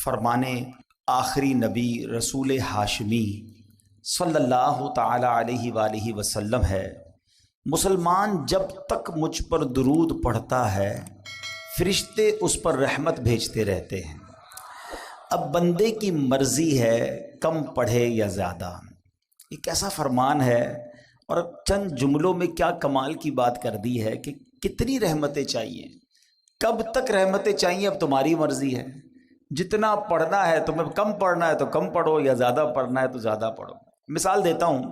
فرمانے آخری نبی رسول ہاشمی صلی اللہ تعالی علیہ وآلہ وسلم ہے، مسلمان جب تک مجھ پر درود پڑھتا ہے فرشتے اس پر رحمت بھیجتے رہتے ہیں۔ اب بندے کی مرضی ہے کم پڑھے یا زیادہ۔ یہ کیسا فرمان ہے، اور چند جملوں میں کیا کمال کی بات کر دی ہے کہ کتنی رحمتیں چاہیے، کب تک رحمتیں چاہیے، اب تمہاری مرضی ہے۔ جتنا پڑھنا ہے تمہیں کم پڑھنا ہے تو کم پڑھو، یا زیادہ پڑھنا ہے تو زیادہ پڑھو۔ مثال دیتا ہوں،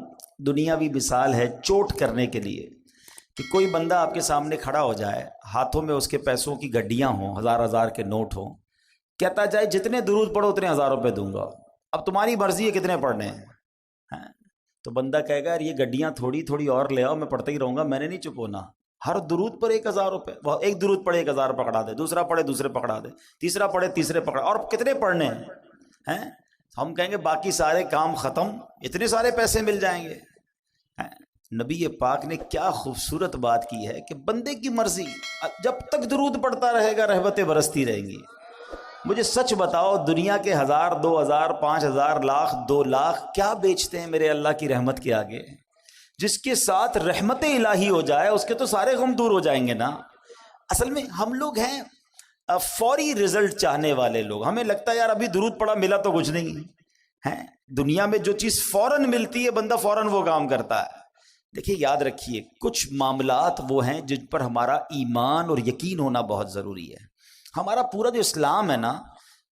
دنیاوی مثال ہے چوٹ کرنے کے لیے، کہ کوئی بندہ آپ کے سامنے کھڑا ہو جائے، ہاتھوں میں اس کے پیسوں کی گڈیاں ہوں، ہزار ہزار کے نوٹ ہوں، کہتا جائے جتنے درود پڑھو اتنے 1000 روپے دوں گا، اب تمہاری مرضی ہے کتنے پڑھنے ہیں۔ تو بندہ کہے گا یار یہ گڈیاں تھوڑی تھوڑی اور لے آؤ، میں پڑھتا ہی رہوں گا، میں نے نہیں چپ ہونا۔ ہر درود پر 1000 روپے، ایک درود پڑھے 1000 پکڑا دے، دوسرا پڑھے دوسرے پکڑا دے، تیسرا پڑھے تیسرے پکڑا، اور کتنے پڑھنے ہیں؟ ہم کہیں گے باقی سارے کام ختم، اتنے سارے پیسے مل جائیں گے۔ نبی پاک نے کیا خوبصورت بات کی ہے کہ بندے کی مرضی، جب تک درود پڑھتا رہے گا رحمتیں برستی رہیں گی۔ مجھے سچ بتاؤ، دنیا کے 1000 2000 5000 لاکھ 2 لاکھ کیا بیچتے ہیں میرے اللہ کی رحمت کے آگے؟ جس کے ساتھ رحمت الہی ہو جائے اس کے تو سارے غم دور ہو جائیں گے نا۔ اصل میں ہم لوگ ہیں فوری رزلٹ چاہنے والے لوگ، ہمیں لگتا ہے یار ابھی درود پڑا ملا تو کچھ نہیں ہے۔ دنیا میں جو چیز فوراً ملتی ہے بندہ فوراً وہ کام کرتا ہے۔ دیکھیے یاد رکھیے، کچھ معاملات وہ ہیں جن پر ہمارا ایمان اور یقین ہونا بہت ضروری ہے۔ ہمارا پورا جو اسلام ہے نا،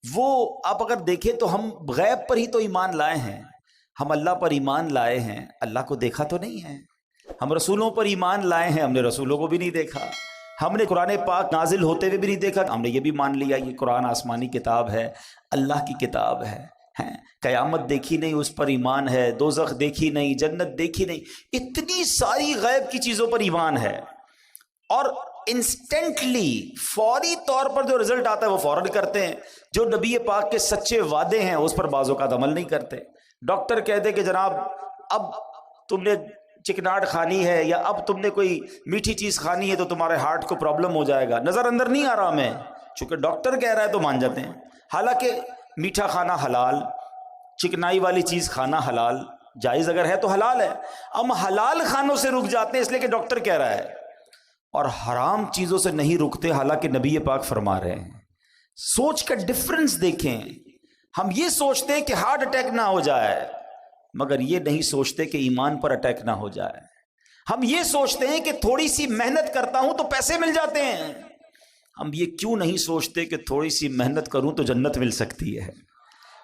وہ آپ اگر دیکھیں تو ہم غیب پر ہی تو ایمان لائے ہیں، ہم اللہ پر ایمان لائے ہیں، اللہ کو دیکھا تو نہیں ہے۔ ہم رسولوں پر ایمان لائے ہیں، ہم نے رسولوں کو بھی نہیں دیکھا۔ ہم نے قرآن پاک نازل ہوتے ہوئے بھی نہیں دیکھا، ہم نے یہ بھی مان لیا یہ قرآن آسمانی کتاب ہے، اللہ کی کتاب ہے۔ قیامت دیکھی نہیں اس پر ایمان ہے، دوزخ دیکھی نہیں، جنت دیکھی نہیں، اتنی ساری غیب کی چیزوں پر ایمان ہے۔ اور انسٹنٹلی فوری طور پر جو رزلٹ آتا ہے وہ فوراً کرتے ہیں۔ جو نبی پاک کے سچے وعدے ہیں اس پر بعض اوقات عمل نہیں کرتے۔ ڈاکٹر کہتے کہ جناب اب تم نے چکناٹ کھانی ہے، یا اب تم نے کوئی میٹھی چیز کھانی ہے تو تمہارے ہارٹ کو پرابلم ہو جائے گا، نظر اندر نہیں آ رہا ہمیں، چونکہ ڈاکٹر کہہ رہا ہے تو مان جاتے ہیں۔ حالانکہ میٹھا کھانا حلال، چکنائی والی چیز کھانا حلال، جائز اگر ہے تو حلال ہے۔ ہم حلال کھانوں سے رک جاتے ہیں اس لیے کہ ڈاکٹر کہہ رہا ہے، اور حرام چیزوں سے نہیں رکتے حالانکہ نبی پاک فرما رہے ہیں۔ سوچ کا ڈفرنس دیکھیں۔ ہم یہ سوچتے ہیں کہ ہارٹ اٹیک نہ ہو جائے، مگر یہ نہیں سوچتے کہ ایمان پر اٹیک نہ ہو جائے۔ ہم یہ سوچتے ہیں کہ تھوڑی سی محنت کرتا ہوں تو پیسے مل جاتے ہیں، ہم یہ کیوں نہیں سوچتے کہ تھوڑی سی محنت کروں تو جنت مل سکتی ہے۔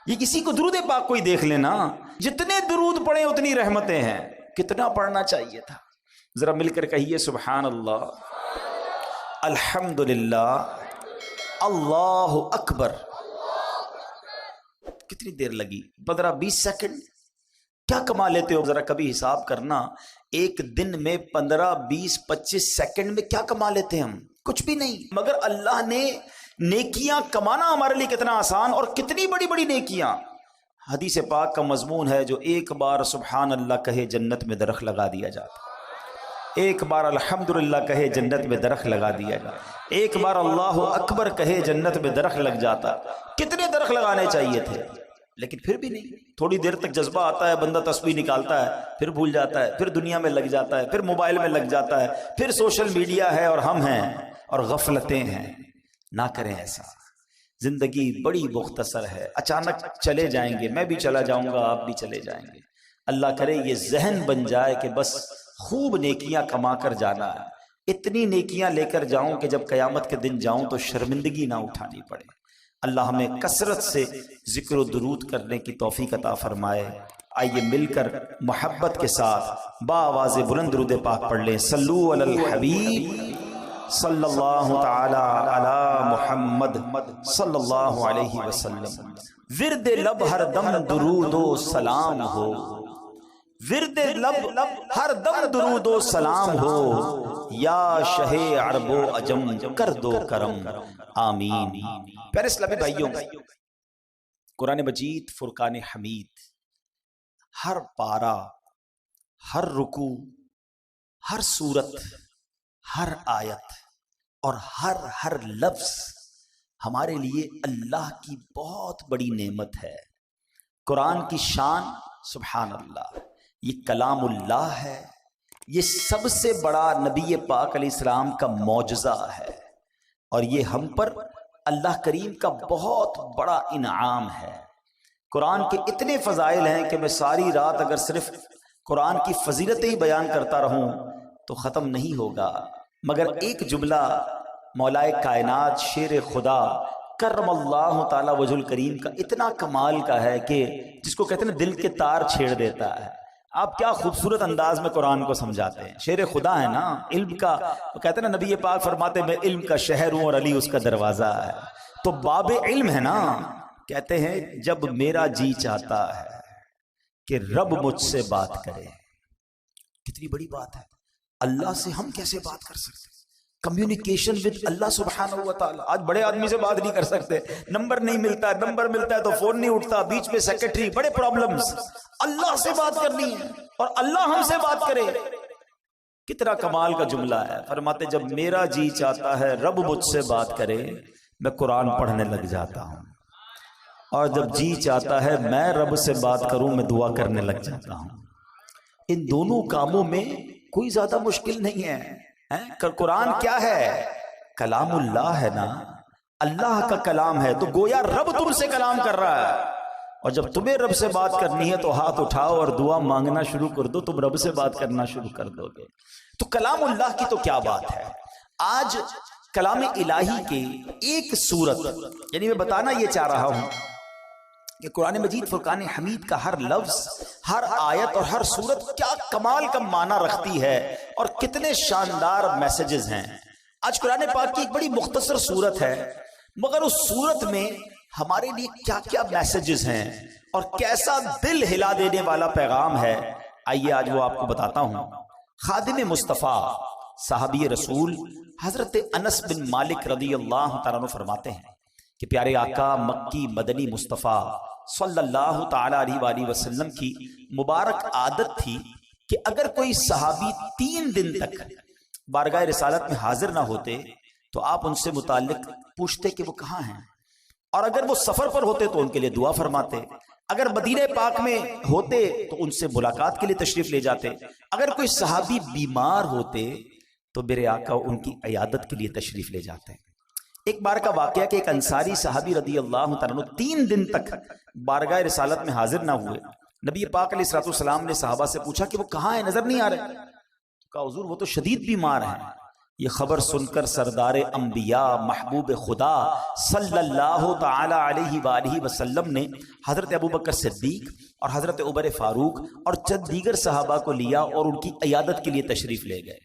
یہ کسی کو درود پاک کوئی دیکھ لینا، جتنے درود پڑھیں اتنی رحمتیں ہیں۔ کتنا پڑھنا چاہیے تھا؟ ذرا مل کر کہیے سبحان اللہ، الحمدللہ، اللہ اکبر۔ کتنی دیر لگی؟ 15-20 سیکنڈ؟ کیا کما لیتے ہو؟ ذرا کبھی حساب کرنا، ایک دن میں 15-20-25 سیکنڈ میں کیا کما لیتے ہیں ہم؟ کچھ بھی نہیں۔ مگر اللہ نے نیکیاں کمانا ہمارے لیے کتنا آسان، اور کتنی بڑی بڑی نیکیاں۔ حدیث پاک کا مضمون ہے جو ایک بار سبحان اللہ کہے جنت میں درخت لگا دیا جاتا، ایک بار الحمدللہ کہے جنت میں درخت لگا دیا جاتا، ایک بار اللہ اکبر کہے جنت میں درخت لگ جاتا۔ کتنے درخت لگانے چاہیے تھے، لیکن پھر بھی نہیں۔ تھوڑی دیر تک جذبہ آتا ہے، بندہ تسبیح نکالتا ہے، پھر بھول جاتا ہے، پھر دنیا میں لگ جاتا ہے، پھر موبائل میں لگ جاتا ہے، پھر سوشل میڈیا ہے اور ہم ہیں اور غفلتیں ہیں۔ نہ کریں ایسا، زندگی بڑی مختصر ہے، اچانک چلے جائیں گے، میں بھی چلا جاؤں گا، آپ بھی چلے جائیں گے۔ اللہ کرے یہ ذہن بن جائے کہ بس خوب نیکیاں کما کر جانا ہے، اتنی نیکیاں لے کر جاؤں کہ جب قیامت کے دن جاؤں تو شرمندگی نہ اٹھانی پڑے۔ اللہ ہمیں کثرت سے ذکر و درود کرنے کی توفیق عطا فرمائے۔ آئیے مل کر محبت کے ساتھ بآواز بلند درود پاک پڑھ لیں۔ صلو علی الحبیب صلی اللہ تعالی علی محمد صلی اللہ علیہ وسلم۔ ورد لب ہر دم درود و سلام ہو، ورد لب ہر دم درود و سلام ہو، یا شہ عرب و عجم کر دو کرم، آمین۔ پیارے اسلامی بھائیوں، قرآن مجید فرقان حمید، ہر پارہ، ہر رکوع، ہر سورت، ہر آیت اور ہر لفظ ہمارے لیے اللہ کی بہت بڑی نعمت ہے۔ قرآن کی شان سبحان اللہ، یہ کلام اللہ ہے، یہ سب سے بڑا نبی پاک علیہ السلام کا معجزہ ہے، اور یہ ہم پر اللہ کریم کا بہت بڑا انعام ہے۔ قرآن کے اتنے فضائل ہیں کہ میں ساری رات اگر صرف قرآن کی فضیلتیں ہی بیان کرتا رہوں تو ختم نہیں ہوگا، مگر ایک جملہ مولائے کائنات شیر خدا کرم اللہ تعالی وجہ الکریم کا اتنا کمال کا ہے کہ جس کو کہتے ہیں دل کے تار چھیڑ دیتا ہے۔ آپ کیا خوبصورت انداز میں قرآن کو سمجھاتے ہیں، شیر خدا ہے نا، علم کا، وہ کہتے ہیں نا نبی پاک فرماتے ہیں میں علم کا شہر ہوں اور علی اس کا دروازہ ہے، تو باب علم ہے نا۔ کہتے ہیں جب میرا جی چاہتا ہے کہ رب مجھ سے بات کرے، کتنی بڑی بات ہے، اللہ سے ہم کیسے بات کر سکتے ہیں؟ کمیونیکیشن ود اللہ سبحانہ و تعالی۔ آج بڑے آدمی سے بات نہیں کر سکتے، نمبر نہیں ملتا، نمبر ملتا ہے تو فون نہیں اٹھتا، بیچ میں سیکرٹری، بڑے پرابلمز۔ اللہ سے بات کرنی ہے اور اللہ ہم سے بات کرے، کتنا کمال کا جملہ ہے۔ فرماتے جب میرا جی چاہتا ہے رب مجھ سے بات کرے، میں قرآن پڑھنے لگ جاتا ہوں، اور جب جی چاہتا ہے میں رب سے بات کروں، میں دعا کرنے لگ جاتا ہوں۔ ان دونوں کاموں میں کوئی زیادہ مشکل نہیں ہے۔ قرآن کیا ہے؟ کلام اللہ ہے نا، اللہ کا کلام ہے، تو گویا رب تم سے کلام کر رہا ہے، اور جب تمہیں رب سے بات کرنی ہے تو ہاتھ اٹھاؤ اور دعا مانگنا شروع کر دو، تم رب سے بات کرنا شروع کر دو گے۔ تو کلام اللہ کی تو کیا بات ہے۔ آج کلام الہی کی ایک صورت، یعنی میں بتانا یہ چاہ رہا ہوں کہ قرآن مجید فرقان حمید کا ہر لفظ، ہر آیت اور ہر صورت کیا کمال کا معنی رکھتی ہے، اور کتنے شاندار میسیجز ہیں۔ آج قرآن پاک کی ایک بڑی مختصر صورت ہے، مگر اس صورت میں ہمارے لیے کیا کیا میسیجز ہیں اور کیسا دل ہلا دینے والا پیغام ہے، آئیے آج وہ آپ کو بتاتا ہوں۔ خادم مصطفیٰ صحابی رسول حضرت انس بن مالک رضی اللہ تعالیٰ عنہ فرماتے ہیں کہ پیارے آقا مکی مدنی مصطفیٰ صلی اللہ تعالی علیہ وآلہ وسلم کی مبارک عادت تھی کہ اگر کوئی صحابی 3 دن تک بارگاہ رسالت میں حاضر نہ ہوتے تو آپ ان سے متعلق پوچھتے کہ وہ کہاں ہیں، اور اگر وہ سفر پر ہوتے تو ان کے لیے دعا فرماتے، اگر مدینہ پاک میں ہوتے تو ان سے ملاقات کے لیے تشریف لے جاتے، اگر کوئی صحابی بیمار ہوتے تو میرے آقا ان کی عیادت کے لیے تشریف لے جاتے۔ ایک بار کا واقعہ کہ ایک انصاری صحابی رضی اللہ تعالیٰ عنہ 3 دن تک بارگاہ رسالت میں حاضر نہ ہوئے۔ نبی پاک علیہ الصلوۃ والسلام نے صحابہ سے پوچھا کہ وہ کہاں ہیں، نظر نہیں آ رہے۔ کہا حضور وہ تو شدید بیمار ہیں۔ یہ خبر سن کر سردار انبیاء محبوب خدا صلی اللہ تعالی علیہ وآلہ وسلم نے حضرت ابوبکر صدیق اور حضرت عمر فاروق اور چند دیگر صحابہ کو لیا اور ان کی عیادت کے لیے تشریف لے گئے۔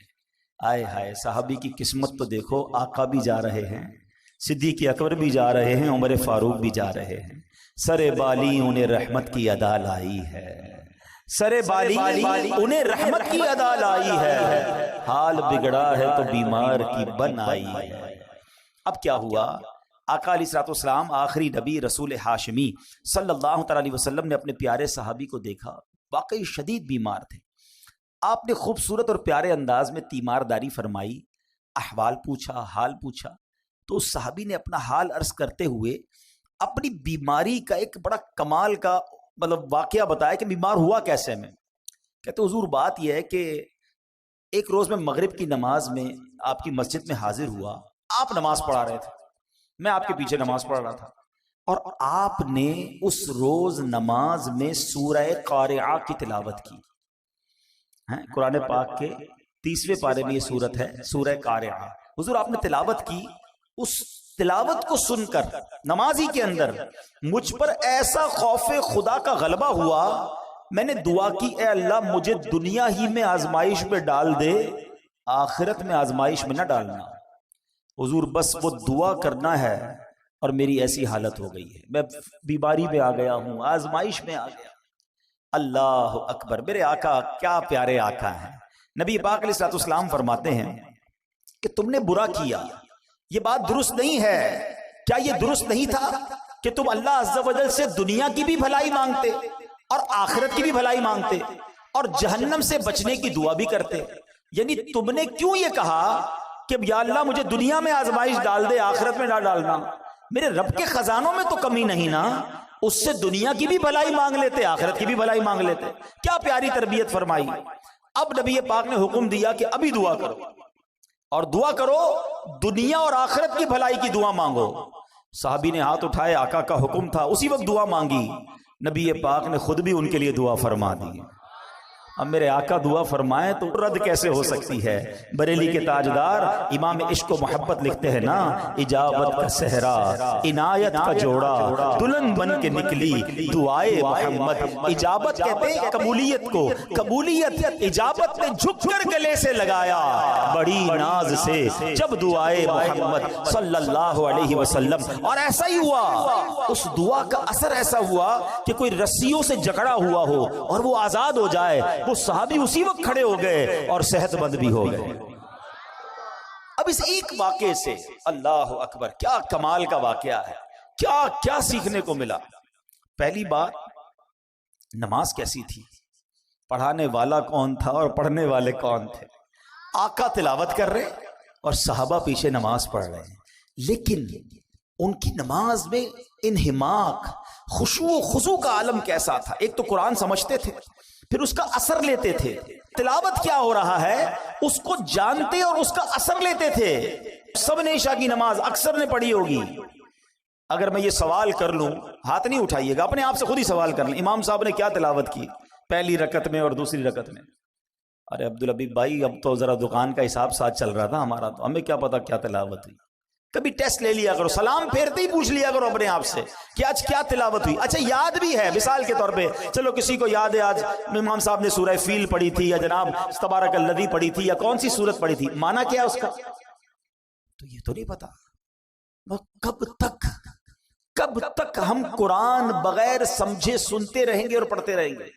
آئے ہائے، صحابی کی قسمت تو دیکھو، آقا بھی جا رہے ہیں، صدیق اکبر بھی جا رہے ہیں، عمر فاروق بھی جا رہے ہیں، سر بالی انہیں رحمت کی ادا لائی ہے، سر بالی انہیں رحمت کی ادا لائی ہے، حال بگڑا ہے تو بیمار کی بن آئی ہے۔ اب کیا ہوا؟ آقا علیہ الصلوۃ والسلام آخری نبی رسول ہاشمی صلی اللہ تعالی علیہ وسلم نے اپنے پیارے صحابی کو دیکھا، واقعی شدید بیمار تھے۔ آپ نے خوبصورت اور پیارے انداز میں تیمارداری فرمائی، احوال پوچھا، حال پوچھا، تو اس صحابی نے اپنا حال عرض کرتے ہوئے اپنی بیماری کا ایک بڑا کمال کا واقعہ بتایا کہ بیمار ہوا کیسے میں۔ کہتے حضور بات یہ ہے کہ ایک روز میں مغرب کی نماز میں آپ کی مسجد میں حاضر ہوا، آپ نماز پڑھا رہے تھے، میں آپ کے پیچھے نماز پڑھ رہا تھا، اور آپ نے اس روز نماز میں سورہ قارعہ کی تلاوت کی۔ قرآن پاک کے 30ویں پارے میں یہ سورت ہے، سورہ قارعہ۔ حضور آپ نے تلاوت کی، اس تلاوت کو سن کر نمازی کے اندر مجھ پر ایسا خوف خدا کا غلبہ ہوا، میں نے دعا کی اے اللہ مجھے دنیا ہی میں آزمائش میں ڈال دے، آخرت میں آزمائش میں نہ ڈالنا۔ حضور بس وہ دعا کرنا ہے، اور میری ایسی حالت ہو گئی ہے، میں بیماری میں آ گیا ہوں، آزمائش میں آ گیا۔ اللہ اکبر، میرے آقا کیا پیارے آقا ہیں۔ نبی پاک علیہ الصلوۃ والسلام فرماتے ہیں کہ تم نے برا کیا، یہ بات درست نہیں ہے۔ کیا یہ درست نہیں تھا کہ تم اللہ عز و جل سے دنیا کی بھی بھلائی مانگتے اور آخرت کی بھی بھلائی مانگتے اور جہنم سے بچنے کی دعا بھی کرتے؟ یعنی تم نے کیوں یہ کہا کہ یا اللہ مجھے دنیا میں آزمائش ڈال دے، آخرت میں نہ ڈالنا؟ میرے رب کے خزانوں میں تو کمی نہیں نا، اس سے دنیا کی بھی بھلائی مانگ لیتے، آخرت کی بھی بھلائی مانگ لیتے. کیا پیاری تربیت فرمائی. اب نبی پاک نے حکم دیا کہ ابھی دعا کرو، اور دعا کرو دنیا اور آخرت کی بھلائی کی دعا مانگو. صحابی نے ہاتھ اٹھائے، آقا کا حکم تھا، اسی وقت دعا مانگی. نبی پاک نے خود بھی ان کے لیے دعا فرما دی. اب میرے آقا دعا فرمائے تو رد کیسے ہو سکتی ہے. بریلی کے تاجدار امام عشق و محبت لکھتے ہیں نا، اجابت کا صحرا عنایت کا جوڑا دلہن بن کے نکلی دعائے محمد. اجابت کہتے ہیں قبولیت کو، قبولیت اجابت نے جھک کر گلے سے لگایا بڑی ناز سے جب دعائے محمد صلی اللہ علیہ وسلم. اور ایسا ہی ہوا، اس دعا کا اثر ایسا ہوا کہ کوئی رسیوں سے جکڑا ہوا ہو اور وہ آزاد ہو جائے، وہ صحابی اسی وقت کھڑے ہو گئے اور صحت مند بھی ہو گئے. اب اس ایک واقعے سے اللہ اکبر کیا کمال کا واقعہ ہے، کیا کیا سیکھنے کو ملا. پہلی بات نماز کیسی تھی، پڑھانے والا کون تھا اور پڑھنے والے کون تھے. آقا تلاوت کر رہے اور صحابہ پیچھے نماز پڑھ رہے ہیں، لیکن ان کی نماز میں انہماک، خشوع و خضوع کا عالم کیسا تھا. ایک تو قرآن سمجھتے تھے، پھر اس کا اثر لیتے تھے. تلاوت کیا ہو رہا ہے اس کو جانتے اور اس کا اثر لیتے تھے. سب نے عشاء کی نماز اکثر نے پڑھی ہوگی. اگر میں یہ سوال کر لوں، ہاتھ نہیں اٹھائیے گا، اپنے آپ سے خود ہی سوال کر لیں، امام صاحب نے کیا تلاوت کی پہلی رکعت میں اور دوسری رکعت میں؟ ارے عبدالحبیب بھائی، اب تو ذرا دکان کا حساب ساتھ چل رہا تھا ہمارا، تو ہمیں کیا پتا کیا تلاوت ہوئی. کبھی ٹیسٹ لے لیا کرو، سلام پھیرتے ہی پوچھ لیا کرو اپنے آپ سے کہ آج کیا تلاوت ہوئی. اچھا یاد بھی ہے، مثال کے طور پہ چلو کسی کو یاد ہے آج امام صاحب نے سورہ فیل پڑھی تھی، یا جناب تبارک الذی پڑھی تھی، یا کون سی سورت پڑھی تھی، مانا کیا اس کا تو یہ تو نہیں پتا. کب تک ہم قرآن بغیر سمجھے سنتے رہیں گے اور پڑھتے رہیں گے؟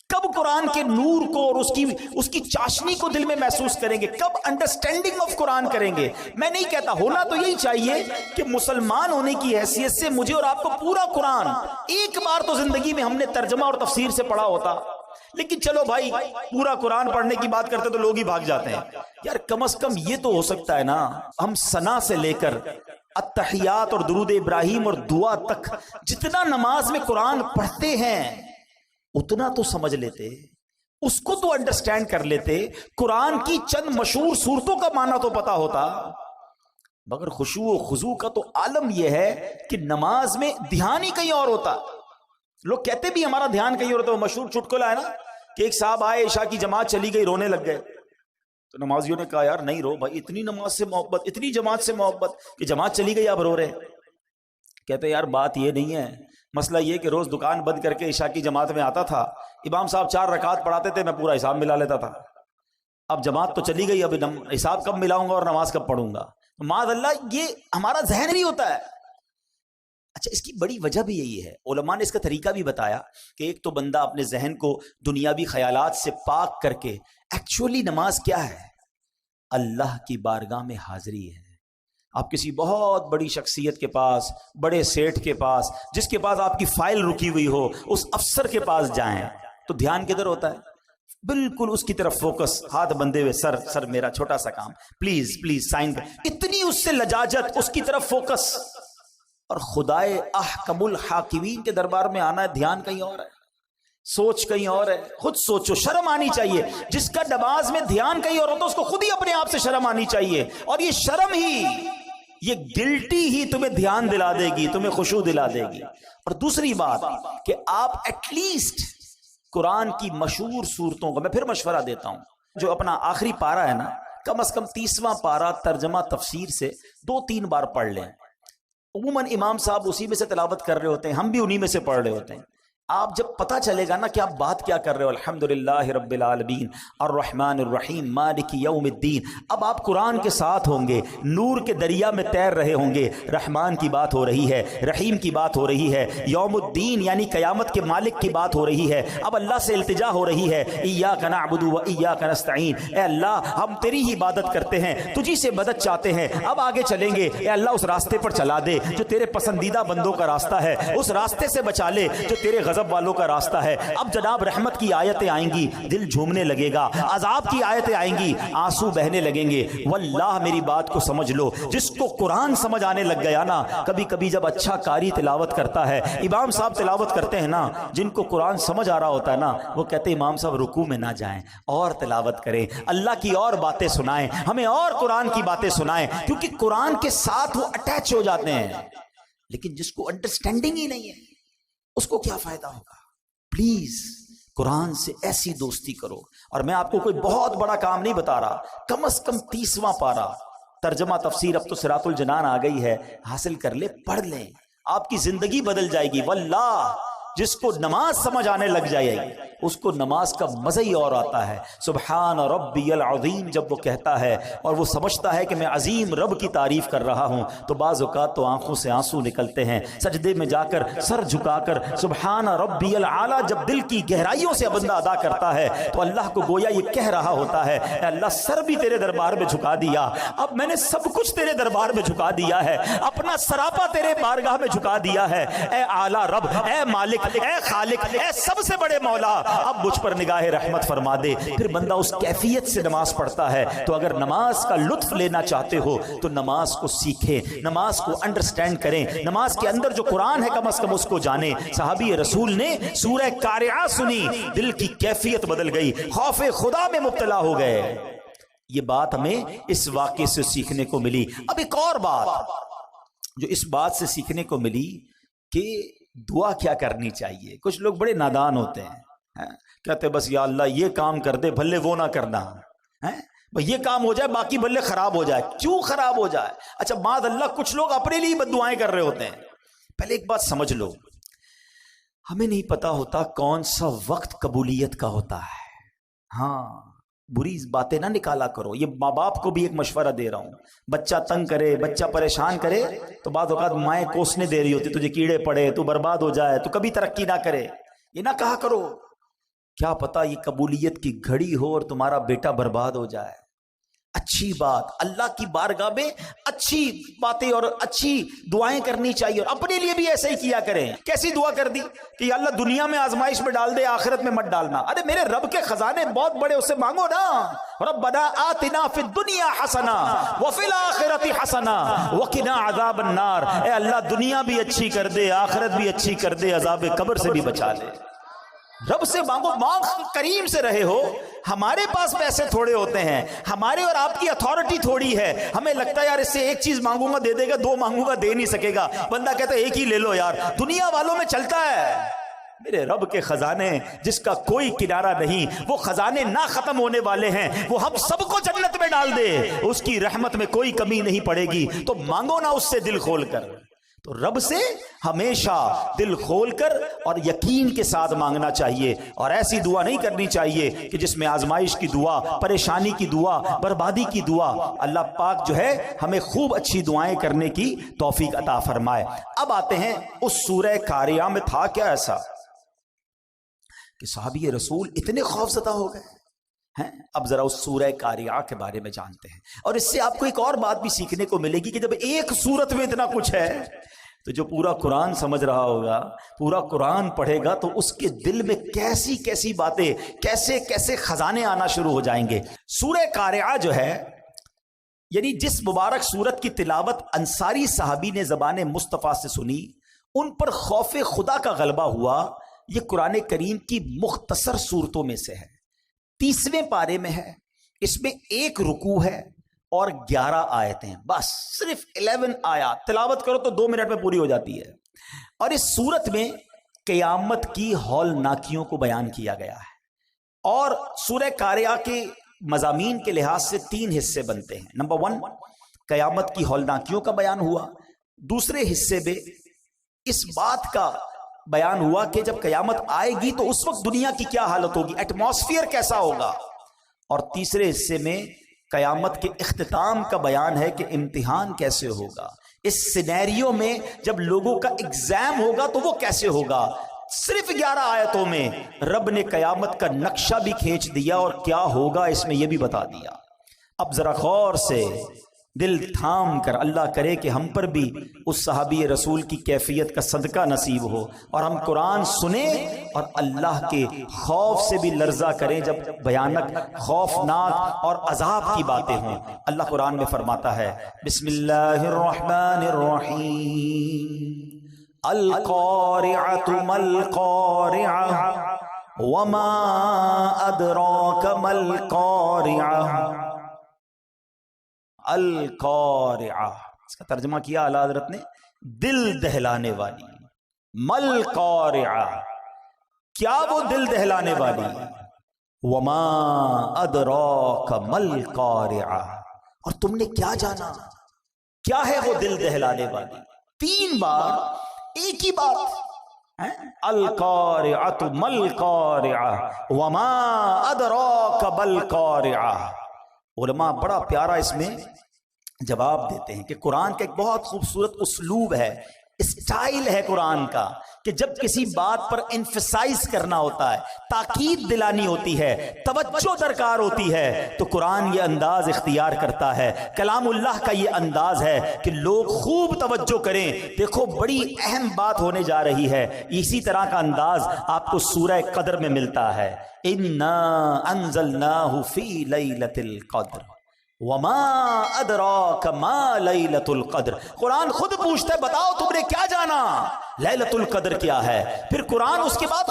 کب قرآن کے نور کو اور اس کی چاشنی کو دل میں محسوس کریں گے؟ کب انڈرسٹینڈنگ آف قرآن کریں گے؟ میں نہیں کہتا، ہونا تو یہی چاہیے کہ مسلمان ہونے کی حیثیت سے مجھے اور آپ کو پورا قرآن ایک بار تو زندگی میں ہم نے ترجمہ اور تفسیر سے پڑھا ہوتا. لیکن چلو بھائی، پورا قرآن پڑھنے کی بات کرتے تو لوگ ہی بھاگ جاتے ہیں. یار کم از کم یہ تو ہو سکتا ہے نا، ہم ثنا سے لے کر التحیات اور درود ابراہیم اور دعا تک جتنا نماز میں قرآن پڑھتے ہیں اتنا تو سمجھ لیتے، اس کو تو انڈرسٹینڈ کر لیتے. قرآن کی چند مشہور صورتوں کا معنی تو پتا ہوتا. مگر خشوع و خضوع کا تو عالم یہ ہے کہ نماز میں دھیان ہی کہیں اور ہوتا. لوگ کہتے بھی ہمارا دھیان کہیں اور ہوتا. وہ مشہور چٹکلا ہے نا کہ ایک صاحب آئے، عشاء کی جماعت چلی گئی، رونے لگ گئے. تو نمازیوں نے کہا یار نہیں رو بھائی، اتنی نماز سے محبت، اتنی جماعت سے محبت کہ جماعت چلی گئی آپ رو رہے. کہتے یار بات یہ نہیں ہے، مسئلہ یہ کہ روز دکان بند کر کے عشاء کی جماعت میں آتا تھا، امام صاحب 4 رکعت پڑھاتے تھے، میں پورا حساب ملا لیتا تھا. اب جماعت تو چلی گئی، اب حساب کب ملاؤں گا اور نماز کب پڑھوں گا؟ معاذ اللہ، یہ ہمارا ذہن نہیں ہوتا ہے. اچھا اس کی بڑی وجہ بھی یہی ہے، علماء نے اس کا طریقہ بھی بتایا کہ ایک تو بندہ اپنے ذہن کو دنیاوی خیالات سے پاک کر کے، ایکچولی نماز کیا ہے؟ اللہ کی بارگاہ میں حاضری ہے. آپ کسی بہت بڑی شخصیت کے پاس، بڑے سیٹھ کے پاس، جس کے پاس آپ کی فائل رکی ہوئی ہو، اس افسر کے پاس جائیں تو دھیان کدھر ہوتا ہے؟ بالکل اس کی طرف فوکس، ہاتھ بندھے ہوئے، سر میرا چھوٹا سا کام، پلیز سائن کر. اتنی اس سے لجاجت، اس کی طرف فوکس. اور خدائے احکم الحاکمین کے دربار میں آنا ہے، دھیان کہیں اور ہے، سوچ کہیں اور ہے. خود سوچو، شرم آنی چاہیے. جس کا نماز میں دھیان کہیں اور ہوتا اس کو خود ہی اپنے آپ سے شرم آنی چاہیے. اور یہ شرم ہی، یہ گلٹی ہی تمہیں دھیان دلا دے گی، تمہیں خشوع دلا دے گی. اور دوسری بات کہ آپ ایٹ لیسٹ قرآن کی مشہور صورتوں کو، میں پھر مشورہ دیتا ہوں، جو اپنا آخری پارہ ہے نا، کم از کم 30واں پارہ ترجمہ تفسیر سے 2-3 بار پڑھ لیں. عموماً امام صاحب اسی میں سے تلاوت کر رہے ہوتے ہیں، ہم بھی انہی میں سے پڑھ رہے ہوتے ہیں. آپ جب پتہ چلے گا نا کہ آپ بات کیا کر رہے ہو، الحمدللہ رب العالمین الرحمن الرحیم مالک یوم الدین، اب آپ قرآن کے ساتھ ہوں گے، نور کے دریا میں تیر رہے ہوں گے. رحمان کی بات ہو رہی ہے، رحیم کی بات ہو رہی ہے، یوم الدین یعنی قیامت کے مالک کی بات ہو رہی ہے. اب اللہ سے التجا ہو رہی ہے، ایاک نعبد و ایاک نستعین، اے اللہ ہم تیری ہی عبادت کرتے ہیں، تجھی سے مدد چاہتے ہیں. اب آگے چلیں گے، اے اللہ اس راستے پر چلا دے جو تیرے پسندیدہ بندوں کا راستہ ہے، اس راستے سے بچا لے جو تیرے غضب غضب والوں کا راستہ ہے. اب جناب رحمت کی آیتیں آئیں گی, دل جھومنے لگے گا, عذاب کی آیتیں آئیں گی, آنسو بہنے لگیں گے. واللہ میری بات کو سمجھ لو, جس کو قرآن سمجھ آنے لگ گیا نا, کبھی کبھی جب اچھا قاری تلاوت کرتا ہے, امام صاحب تلاوت کرتے ہیں نا, جن کو قرآن سمجھ آ رہا ہوتا ہے نا, وہ کہتے ہیں امام صاحب رکوع میں نہ جائیں, اور تلاوت کریں, اللہ کی اور باتیں سنائیں, ہمیں اور قرآن کی باتیں سنائیں, کیونکہ قرآن کے ساتھ وہ اٹیچ ہو جاتے ہیں. لیکن جس کو انڈرسٹینڈنگ ہی نہیں ہے, اس کو کیا فائدہ ہوگا؟ پلیز قرآن سے ایسی دوستی کرو. اور میں آپ کو کوئی بہت بڑا کام نہیں بتا رہا, کم از کم 30واں پارہ ترجمہ تفسیر اب تو صراط الجنان آ گئی ہے, حاصل کر لے, پڑھ لیں, آپ کی زندگی بدل جائے گی. واللہ جس کو نماز سمجھ آنے لگ جائے گی, اس کو نماز کا مزہ ہی اور آتا ہے. سبحان ربی العظیم جب وہ کہتا ہے اور وہ سمجھتا ہے کہ میں عظیم رب کی تعریف کر رہا ہوں, تو بعض اوقات تو آنکھوں سے آنسو نکلتے ہیں. سجدے میں جا کر سر جھکا کر سبحان ربی الاعلیٰ جب دل کی گہرائیوں سے بندہ ادا کرتا ہے, تو اللہ کو گویا یہ کہہ رہا ہوتا ہے, اے اللہ سر بھی تیرے دربار میں جھکا دیا, اب میں نے سب کچھ تیرے دربار میں جھکا دیا ہے, اپنا سراپا تیرے بارگاہ میں جھکا دیا ہے. اے اعلیٰ رب, اے مالک, اے خالق, اے سب سے بڑے مولا, اب مجھ پر نگاہ رحمت فرما دے. پھر بندہ اس کیفیت سے نماز پڑھتا ہے. تو اگر نماز کا لطف لینا چاہتے ہو تو نماز کو سیکھیں, نماز کو انڈرسٹینڈ کریں, نماز کے اندر جو قرآن ہے کم از کم اس کو جانیں. صحابی رسول نے سورہ قارعہ سنی, دل کی کیفیت بدل گئی, خوف خدا میں مبتلا ہو گئے. یہ بات ہمیں اس واقعے سے سیکھنے کو ملی. اب ایک اور بات جو اس بات سے سیکھنے کو ملی کہ دعا کیا کرنی چاہیے. کچھ لوگ بڑے نادان ہوتے ہیں, کہتے بس یا اللہ یہ کام کر دے, بھلے وہ نہ کرنا, یہ کام ہو جائے باقی بھلے خراب ہو جائے. کیوں خراب ہو جائے؟ اچھا معاذ اللہ کچھ لوگ اپنے لیے بد دعائیں کر رہے ہوتے ہیں. پہلے ایک بات سمجھ لو, ہمیں نہیں پتا ہوتا کون سا وقت قبولیت کا ہوتا ہے. ہاں بری باتیں نہ نکالا کرو. یہ ماں باپ کو بھی ایک مشورہ دے رہا ہوں, بچہ تنگ کرے, بچہ پریشان کرے, تو بعض اوقات مائیں کوسنے دے رہی ہوتی, تجھے کیڑے پڑے, تو برباد ہو جائے, تو کبھی ترقی نہ کرے. یہ نہ کہا کرو, کیا پتا یہ قبولیت کی گھڑی ہو اور تمہارا بیٹا برباد ہو جائے. اچھی بات, اللہ کی بارگاہ میں اچھی باتیں اور اچھی دعائیں کرنی چاہیے, اور اپنے لیے بھی ایسا ہی کیا کریں. کیسی دعا کر دی کہ یا اللہ دنیا میں آزمائش میں ڈال دے, آخرت میں مت ڈالنا. ارے میرے رب کے خزانے بہت بڑے, اس سے مانگو نا. ربنا آتنا فی الدنیا حسنہ وفی الآخرۃ حسنہ وقنا عذاب النار. اے اللہ دنیا بھی اچھی کر دے, آخرت بھی اچھی کر دے, عذاب قبر سے بھی بچا لے. رب سے مانگو, مانگ کریم سے رہے ہو. ہمارے پاس پیسے تھوڑے ہوتے ہیں, ہمارے اور آپ کی اتھارٹی تھوڑی ہے, ہمیں لگتا ہے یار اس سے ایک چیز مانگوں گا دے دے گا, دو مانگوں گا دے نہیں سکے گا. بندہ کہتا ہے ایک ہی لے لو یار. دنیا والوں میں چلتا ہے. میرے رب کے خزانے جس کا کوئی کنارہ نہیں, وہ خزانے نہ ختم ہونے والے ہیں, وہ ہم سب کو جنت میں ڈال دے, اس کی رحمت میں کوئی کمی نہیں پڑے گی. تو مانگو نا اس سے دل کھول کر. تو رب سے ہمیشہ دل کھول کر اور یقین کے ساتھ مانگنا چاہیے, اور ایسی دعا نہیں کرنی چاہیے کہ جس میں آزمائش کی دعا, پریشانی کی دعا, بربادی کی دعا. اللہ پاک جو ہے ہمیں خوب اچھی دعائیں کرنے کی توفیق عطا فرمائے. اب آتے ہیں اس سورہ قاریہ میں تھا کیا ایسا کہ صحابی رسول اتنے خوف زدہ ہو گئے ہیں. اب ذرا اس سورہ قاریہ کے بارے میں جانتے ہیں, اور اس سے آپ کو ایک اور بات بھی سیکھنے کو ملے گی کہ جب ایک سورت میں اتنا کچھ ہے, تو جو پورا قرآن سمجھ رہا ہوگا, پورا قرآن پڑھے گا, تو اس کے دل میں کیسی کیسی باتیں, کیسے کیسے خزانے آنا شروع ہو جائیں گے. سورہ قاریہ جو ہے, یعنی جس مبارک سورت کی تلاوت انصاری صحابی نے زبان مصطفیٰ سے سنی, ان پر خوف خدا کا غلبہ ہوا. یہ قرآن کریم کی مختصر صورتوں میں سے ہے, 30ویں پارے میں ہے. اس میں ایک رکوع ہے اور 11 آیتیں, بس صرف 11 آیات تلاوت کرو تو 2 منٹ میں پوری ہو جاتی ہے. اور اس سورت میں قیامت کی ہولناکیوں کو بیان کیا گیا ہے. اور سورہ قاریہ کے مضامین کے لحاظ سے 3 حصے بنتے ہیں. نمبر 1 قیامت کی ہولناکیوں کا بیان ہوا. دوسرے حصے میں اس بات کا بیان ہوا کہ جب قیامت آئے گی تو اس وقت دنیا کی کیا حالت ہوگی, ایٹماسفیئر کیسا ہوگا. اور تیسرے حصے میں قیامت کے اختتام کا بیان ہے کہ امتحان کیسے ہوگا, اس سینیریو میں جب لوگوں کا ایگزام ہوگا تو وہ کیسے ہوگا. صرف 11 آیتوں میں رب نے قیامت کا نقشہ بھی کھینچ دیا اور کیا ہوگا اس میں یہ بھی بتا دیا. اب ذرا غور سے دل تھام کر، اللہ کرے کہ ہم پر بھی اس صحابی رسول کی کیفیت کا صدقہ نصیب ہو، اور ہم قرآن سنیں اور اللہ کے خوف سے بھی لرزہ کریں جب بھیانک، خوفناک اور عذاب کی باتیں ہوں۔ اللہ قرآن میں فرماتا ہے بسم اللہ الرحمن الرحیم القارعۃ ما القارعۃ وما ادراک ما القارعۃ۔ القارعہ، اس کا ترجمہ کیا اعلیٰ حضرت نے دل دہلانے والی۔ مل قارعہ، کیا وہ دل دہلانے والی؟ وما ادراک مل قارعہ، اور تم نے کیا جانا کیا ہے وہ دل دہلانے والی؟ 3 بار ایک ہی بات، القارعۃ مل قارعہ وما ادراک مل قارعہ۔ علماء بڑا پیارا اس میں جواب دیتے ہیں کہ قرآن کا ایک بہت خوبصورت اسلوب ہے، اسٹائل ہے قرآن کا، کہ جب کسی بات پر انفسائز کرنا ہوتا ہے، تاکید دلانی ہوتی ہے، توجہ درکار ہوتی ہے، تو قرآن یہ انداز اختیار کرتا ہے۔ کلام اللہ کا یہ انداز ہے کہ لوگ خوب توجہ کریں، دیکھو بڑی اہم بات ہونے جا رہی ہے۔ اسی طرح کا انداز آپ کو سورہ قدر میں ملتا ہے، اِنَّا أَنزَلْنَاهُ فِي لَيْلَةِ الْقَدْرِ وَمَا أَدْرَاكَ مَا لَيْلَةُ الْقَدْرِ۔ قرآن خود پوچھتا ہے بتاؤ تم نے کیا جانا، لیلۃ القدر کیا ہے؟ پھر قرآن اس کے بعد